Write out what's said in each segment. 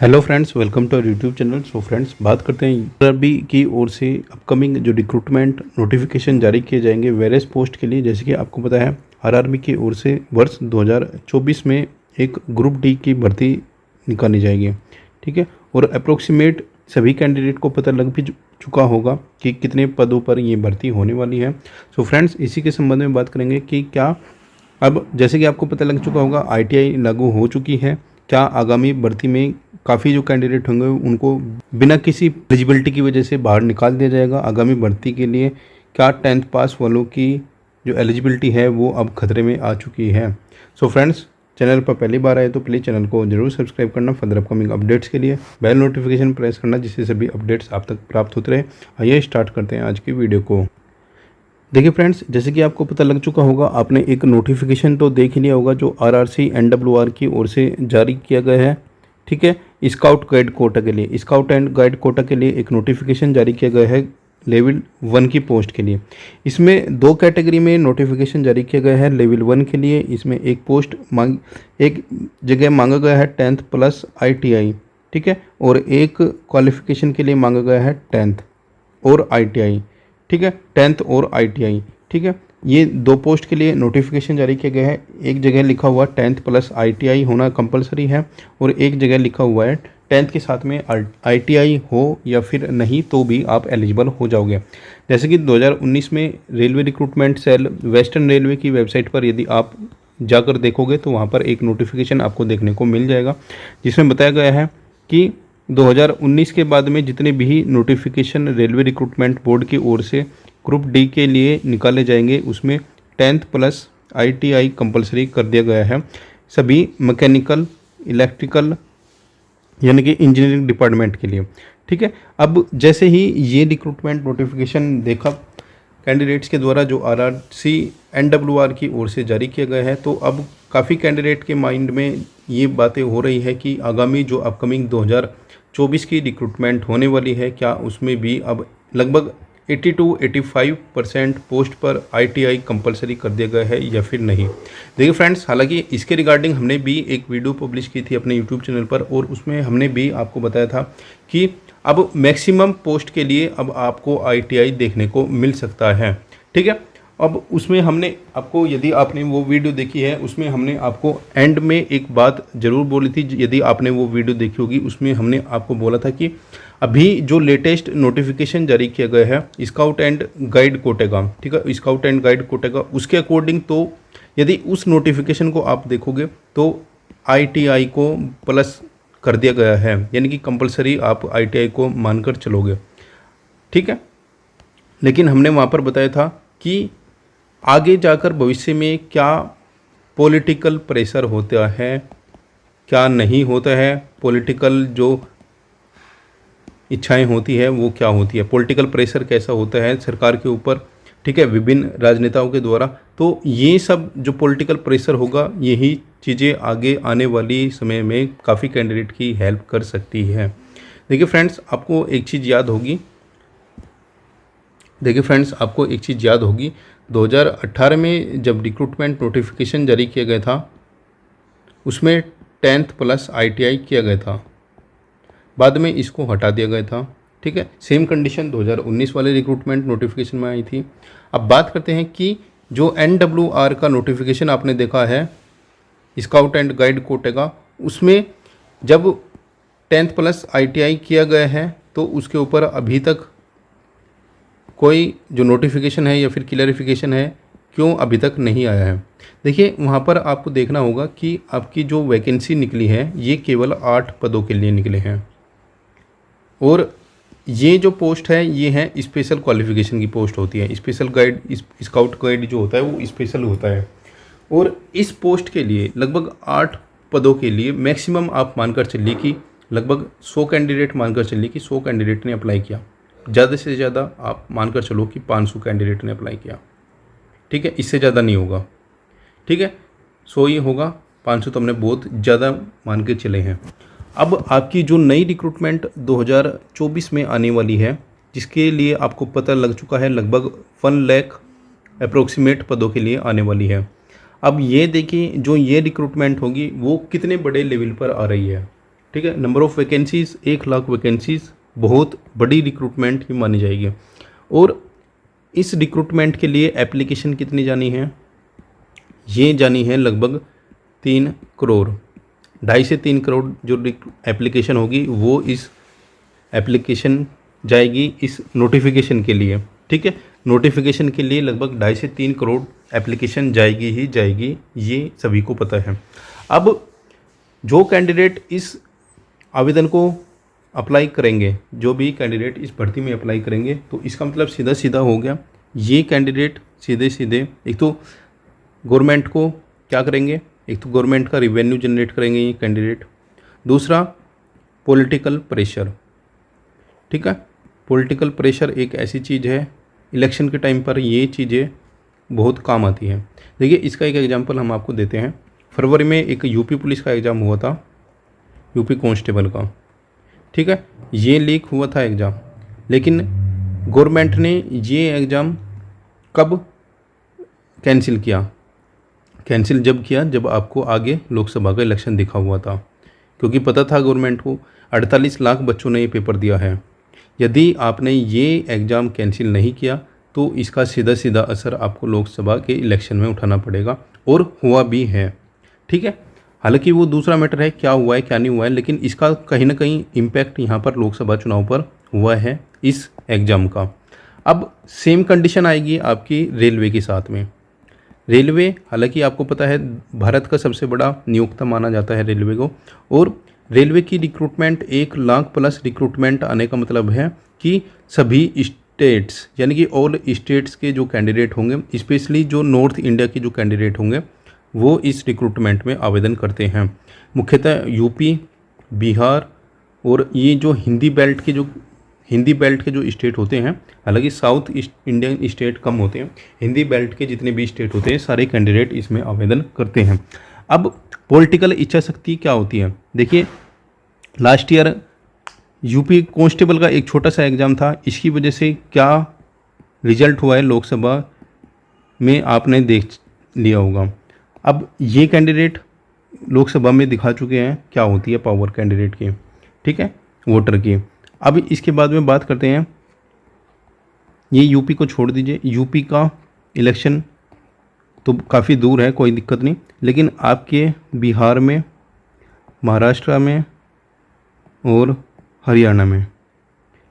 Hello friends, welcome to YouTube channel. So friends, बात करते हैं आरआरबी की ओर से अपकमिंग जो रिक्रूटमेंट नोटिफिकेशन जारी किए जाएंगे वेरियस पोस्ट के लिए। जैसे कि आपको पता है, आरआरबी की ओर से वर्ष 2024 में एक ग्रुप डी की भर्ती निकाली जाएगी। ठीक है, और अप्रोक्सीमेट सभी कैंडिडेट को पता लग भी चुका होगा कि कितने पदों पर ये भर्ती होने वाली है। सो फ्रेंड्स, इसी के संबंध में बात करेंगे कि क्या अब जैसे कि आपको पता लग चुका होगा, आईटीआई लागू हो चुकी है। क्या आगामी भर्ती में काफ़ी जो कैंडिडेट होंगे उनको बिना किसी एलिजिबिलिटी की वजह से बाहर निकाल दिया जाएगा आगामी भर्ती के लिए? क्या 10th पास वालों की जो एलिजिबिलिटी है वो अब खतरे में आ चुकी है? सो फ्रेंड्स, चैनल पर पहली बार आए तो प्लीज़ चैनल को जरूर सब्सक्राइब करना फर्दर अपकमिंग अपडेट्स के लिए। बेल नोटिफिकेशन प्रेस करना जिससे सभी अपडेट्स आप तक प्राप्त होते रहे। आइए स्टार्ट करते हैं आज की वीडियो को। देखिए फ्रेंड्स, जैसे कि आपको पता लग चुका होगा, आपने एक नोटिफिकेशन तो देख लिया होगा जो आरआरसी एनडब्ल्यूआर की ओर से जारी किया गया है। ठीक है, स्काउट गाइड कोटा के लिए, स्काउट एंड गाइड कोटा के लिए एक नोटिफिकेशन जारी किया गया है लेवल 1 की पोस्ट के लिए। इसमें दो कैटेगरी में नोटिफिकेशन जारी किया गया है। लेवल 1 के लिए इसमें एक जगह मांगा गया है 10th प्लस ITI। ठीक है, और एक क्वालिफिकेशन के लिए मांगा गया है 10th और ITI। ठीक है, 10th और ITI। ठीक है, ये दो पोस्ट के लिए नोटिफिकेशन जारी किया गया है। एक जगह लिखा हुआ 10th प्लस ITI होना कंपलसरी है और एक जगह लिखा हुआ है 10th के साथ में ITI हो या फिर नहीं तो भी आप एलिजिबल हो जाओगे। जैसे कि 2019 में railway recruitment cell western railway की वेबसाइट पर यदि आप जाकर देखोगे तो वहाँ पर एक नोटिफिकेशन आपको देखने को मिल जाएगा जिसमें बताया गया है कि 2019 के बाद में जितने भी नोटिफिकेशन रेलवे रिक्रूटमेंट बोर्ड की ओर से ग्रुप डी के लिए निकाले जाएंगे उसमें 10th प्लस ITI कंपलसरी कर दिया गया है सभी मैकेनिकल, इलेक्ट्रिकल यानी कि इंजीनियरिंग डिपार्टमेंट के लिए। ठीक है, अब जैसे ही ये रिक्रूटमेंट नोटिफिकेशन देखा कैंडिडेट्स के द्वारा जो आरआरसी एनडब्ल्यूआर की ओर से जारी किया गया है, तो अब काफ़ी कैंडिडेट के माइंड में ये बातें हो रही है कि आगामी जो अपकमिंग 2024 की रिक्रूटमेंट होने वाली है, क्या उसमें भी अब लगभग 80 to 85% पोस्ट पर ITI कंपलसरी कर दिया गया है या फिर नहीं। देखिए फ्रेंड्स, हालांकि इसके रिगार्डिंग हमने भी एक वीडियो पब्लिश की थी अपने यूट्यूब चैनल पर और उसमें हमने भी आपको बताया था कि अब मैक्सिमम पोस्ट के लिए अब आपको ITI देखने को मिल सकता है। ठीक है, अब उसमें हमने आपको, यदि आपने वो वीडियो देखी है, उसमें हमने आपको एंड में एक बात ज़रूर बोली थी। यदि आपने वो वीडियो देखी होगी, उसमें हमने आपको बोला था कि अभी जो लेटेस्ट नोटिफिकेशन जारी किया गया है स्काउट एंड गाइड कोटे का, ठीक है, स्काउट एंड गाइड कोटे का, उसके अकॉर्डिंग तो यदि उस नोटिफिकेशन को आप देखोगे तो ITI को प्लस कर दिया गया है, यानी कि कंपलसरी आप ITI को मानकर चलोगे। ठीक है, लेकिन हमने वहाँ पर बताया था कि आगे जाकर भविष्य में क्या पॉलिटिकल प्रेशर होता है, क्या नहीं होता है, पॉलिटिकल जो इच्छाएं होती है वो क्या होती है, पॉलिटिकल प्रेशर कैसा होता है सरकार के ऊपर, ठीक है, विभिन्न राजनेताओं के द्वारा। तो ये सब जो पॉलिटिकल प्रेशर होगा, यही चीज़ें आगे आने वाली समय में काफ़ी कैंडिडेट की हेल्प कर सकती है। देखिए फ्रेंड्स, आपको एक चीज़ याद होगी 2018 में जब रिक्रूटमेंट नोटिफिकेशन जारी किया गया था उसमें 10th प्लस ITI किया गया था, बाद में इसको हटा दिया गया था। ठीक है, सेम कंडीशन 2019 वाले रिक्रूटमेंट नोटिफिकेशन में आई थी। अब बात करते हैं कि जो NWR का नोटिफिकेशन आपने देखा है स्काउट एंड गाइड कोटे का, उसमें जब 10th प्लस ITI किया गया है तो उसके ऊपर अभी तक कोई जो नोटिफिकेशन है या फिर क्लैरिफिकेशन है क्यों अभी तक नहीं आया है। देखिए, वहाँ पर आपको देखना होगा कि आपकी जो वैकेंसी निकली है ये केवल 8 पदों के लिए निकले हैं और ये जो पोस्ट है ये है स्पेशल क्वालिफिकेशन की पोस्ट होती है। स्पेशल गाइड, स्काउट गाइड जो होता है वो स्पेशल होता है और इस पोस्ट के लिए लगभग 8 पदों के लिए मैक्सिमम आप मानकर चलिए कि लगभग 100 कैंडिडेट मानकर चलिए कि 100 कैंडिडेट ने अप्लाई किया, ज़्यादा से ज़्यादा आप मानकर चलो कि 500 कैंडिडेट ने अप्लाई किया। ठीक है, इससे ज़्यादा नहीं होगा। ठीक है, 100 ही होगा, 500 तो हमने बहुत ज़्यादा मान के चले हैं। अब आपकी जो नई रिक्रूटमेंट 2024 में आने वाली है, जिसके लिए आपको पता लग चुका है लगभग 1 लाख अप्रोक्सीमेट पदों के लिए आने वाली है। अब ये देखिए, जो ये रिक्रूटमेंट होगी वो कितने बड़े लेवल पर आ रही है। ठीक है। नंबर ऑफ़ वैकेंसीज़ 1,00,000 वैकेंसीज़ बहुत बड़ी रिक्रूटमेंट ही मानी जाएगी। और इस रिक्रूटमेंट के लिए एप्लीकेशन कितनी जानी है, ये जानी है लगभग 3 करोड़, 2.5 से 3 करोड़ जो एप्लीकेशन होगी वो इस एप्लीकेशन जाएगी इस नोटिफिकेशन के लिए। ठीक है, नोटिफिकेशन के लिए लगभग 2.5 से 3 करोड़ एप्लीकेशन जाएगी ही जाएगी, ये सभी को पता है। अब जो कैंडिडेट इस आवेदन को अप्लाई करेंगे, जो भी कैंडिडेट इस भर्ती में अप्लाई करेंगे, तो इसका मतलब सीधा सीधा हो गया, ये कैंडिडेट सीधे सीधे एक तो गवर्नमेंट को क्या करेंगे, एक तो गवर्नमेंट का रिवेन्यू जनरेट करेंगे ये कैंडिडेट, दूसरा पॉलिटिकल प्रेशर। ठीक है, पॉलिटिकल प्रेशर एक ऐसी चीज़ है, इलेक्शन के टाइम पर ये चीज़ें बहुत काम आती हैं। देखिए इसका एक एग्जांपल हम आपको देते हैं। फरवरी में एक यूपी पुलिस का एग्ज़ाम हुआ था, यूपी कांस्टेबल का। ठीक है, ये लीक हुआ था एग्ज़ाम, लेकिन गवर्नमेंट ने ये एग्ज़ाम कब कैंसिल किया, कैंसिल जब किया जब आपको आगे लोकसभा का इलेक्शन दिखा हुआ था, क्योंकि पता था गवर्नमेंट को 48 लाख बच्चों ने ये पेपर दिया है। यदि आपने ये एग्ज़ाम कैंसिल नहीं किया तो इसका सीधा सीधा असर आपको लोकसभा के इलेक्शन में उठाना पड़ेगा, और हुआ भी है। ठीक है, हालांकि वो दूसरा मैटर है क्या हुआ है क्या नहीं हुआ है, लेकिन इसका कहीं ना कहीं इम्पैक्ट यहाँ पर लोकसभा चुनाव पर हुआ है इस एग्ज़ाम का। अब सेम कंडीशन आएगी आपकी रेलवे के साथ में। रेलवे, हालांकि आपको पता है भारत का सबसे बड़ा नियोक्ता माना जाता है रेलवे को, और रेलवे की रिक्रूटमेंट 1,00,000 प्लस रिक्रूटमेंट आने का मतलब है कि सभी स्टेट्स यानी कि ऑल स्टेट्स के जो कैंडिडेट होंगे, स्पेशली जो नॉर्थ इंडिया के जो कैंडिडेट होंगे वो इस रिक्रूटमेंट में आवेदन करते हैं। मुख्यतः यूपी, बिहार और ये जो हिंदी बेल्ट के जो स्टेट होते हैं, हालांकि साउथ इंडियन स्टेट कम होते हैं, हिंदी बेल्ट के जितने भी स्टेट होते हैं सारे कैंडिडेट इसमें आवेदन करते हैं। अब पॉलिटिकल इच्छा शक्ति क्या होती है, देखिए लास्ट ईयर यूपी कांस्टेबल का एक छोटा सा एग्ज़ाम था, इसकी वजह से क्या रिजल्ट हुआ है लोकसभा में आपने देख लिया होगा। अब ये कैंडिडेट लोकसभा में दिखा चुके हैं क्या होती है पावर कैंडिडेट की, ठीक है, वोटर की। अब इसके बाद में बात करते हैं, ये यूपी को छोड़ दीजिए, यूपी का इलेक्शन तो काफ़ी दूर है, कोई दिक्कत नहीं, लेकिन आपके बिहार में, महाराष्ट्र में और हरियाणा में,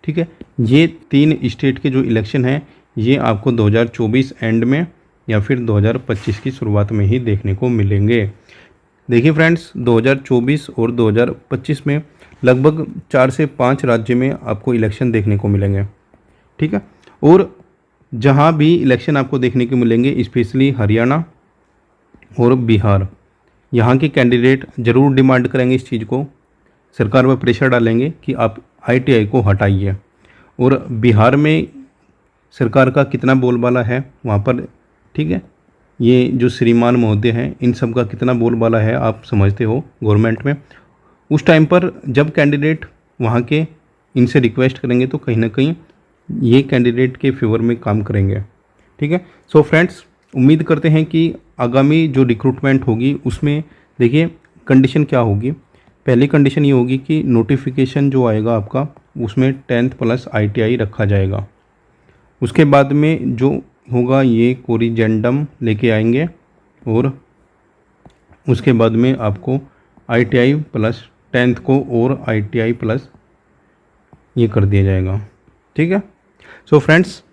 ठीक है, ये 3 स्टेट के जो इलेक्शन हैं ये आपको 2024 एंड में या फिर 2025 की शुरुआत में ही देखने को मिलेंगे। देखिए फ्रेंड्स, 2024 और 2025 में लगभग 4 से 5 राज्य में आपको इलेक्शन देखने को मिलेंगे। ठीक है, और जहाँ भी इलेक्शन आपको देखने को मिलेंगे स्पेशली हरियाणा और बिहार, यहाँ के कैंडिडेट ज़रूर डिमांड करेंगे इस चीज़ को, सरकार पर प्रेशर डालेंगे कि आप ITI को हटाइए। और बिहार में सरकार का कितना बोलबाला है वहाँ पर, ठीक है, ये जो श्रीमान महोदय हैं इन सब का कितना बोलबाला है आप समझते हो गवर्नमेंट में। उस टाइम पर जब कैंडिडेट वहाँ के इनसे रिक्वेस्ट करेंगे तो कहीं ना कहीं ये कैंडिडेट के फेवर में काम करेंगे। ठीक है, सो फ्रेंड्स, उम्मीद करते हैं कि आगामी जो रिक्रूटमेंट होगी उसमें देखिए कंडीशन क्या होगी। पहली कंडीशन ये होगी कि नोटिफिकेशन जो आएगा आपका उसमें 10th प्लस ITI रखा जाएगा। उसके बाद में जो होगा ये कोरिजेंडम लेके आएंगे, और उसके बाद में आपको ITI प्लस 10th को और ITI प्लस ये कर दिया जाएगा। ठीक है, सो फ्रेंड्स,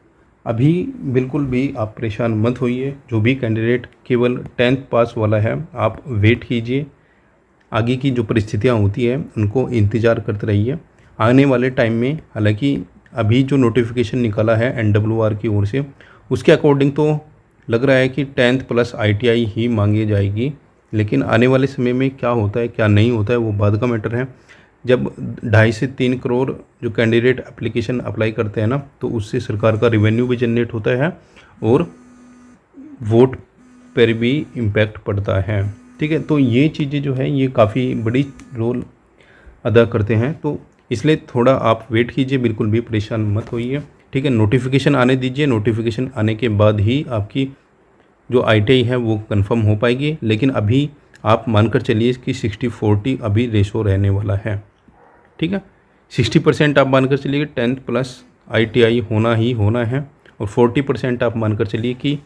अभी बिल्कुल भी आप परेशान मत होइए। जो भी कैंडिडेट केवल 10th पास वाला है आप वेट कीजिए, आगे की जो परिस्थितियाँ होती है उनको इंतज़ार करते रहिए। आने वाले टाइम में, हालांकि अभी जो नोटिफिकेशन निकाला है NWR की ओर से उसके अकॉर्डिंग तो लग रहा है कि 10th प्लस ITI ही मांगी जाएगी, लेकिन आने वाले समय में क्या होता है क्या नहीं होता है वो बाद का मैटर है। जब 2.5 से 3 करोड़ जो कैंडिडेट एप्लीकेशन अप्लाई करते हैं ना, तो उससे सरकार का रिवेन्यू भी जनरेट होता है और वोट पर भी इम्पैक्ट पड़ता है। ठीक है, तो ये चीज़ें जो है ये काफ़ी बड़ी रोल अदा करते हैं, तो इसलिए थोड़ा आप वेट कीजिए, बिल्कुल भी परेशान मत होइए। ठीक है, नोटिफिकेशन आने दीजिए, नोटिफिकेशन आने के बाद ही आपकी जो ITI है वो कंफर्म हो पाएगी। लेकिन अभी आप मानकर चलिए कि 60-40 अभी रेशो रहने वाला है, ठीक है। 60% आप मानकर चलिए 10th प्लस ITI होना ही होना है, और 40% आप मानकर चलिए कि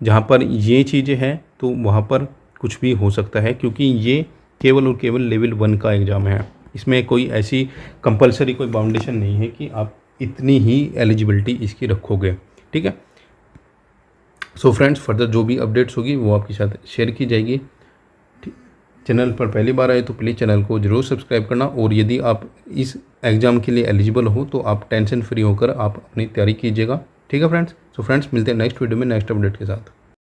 जहाँ पर ये चीज़ें हैं तो वहाँ पर कुछ भी हो सकता है, क्योंकि ये केवल और केवल लेवल 1 का एग्ज़ाम है। इसमें कोई ऐसी कंपलसरी कोई बाउंडेशन नहीं है कि आप इतनी ही एलिजिबिलिटी इसकी रखोगे, ठीक है। सो फ्रेंड्स, फर्दर जो भी अपडेट्स होगी वो आपके साथ शेयर की जाएगी। चैनल पर पहली बार आए तो प्लीज़ चैनल को जरूर सब्सक्राइब करना, और यदि आप इस एग्ज़ाम के लिए एलिजिबल हो तो आप टेंशन फ्री होकर आप अपनी तैयारी कीजिएगा, ठीक है फ्रेंड्स। सो फ्रेंड्स, मिलते हैं नेक्स्ट वीडियो में नेक्स्ट अपडेट के साथ।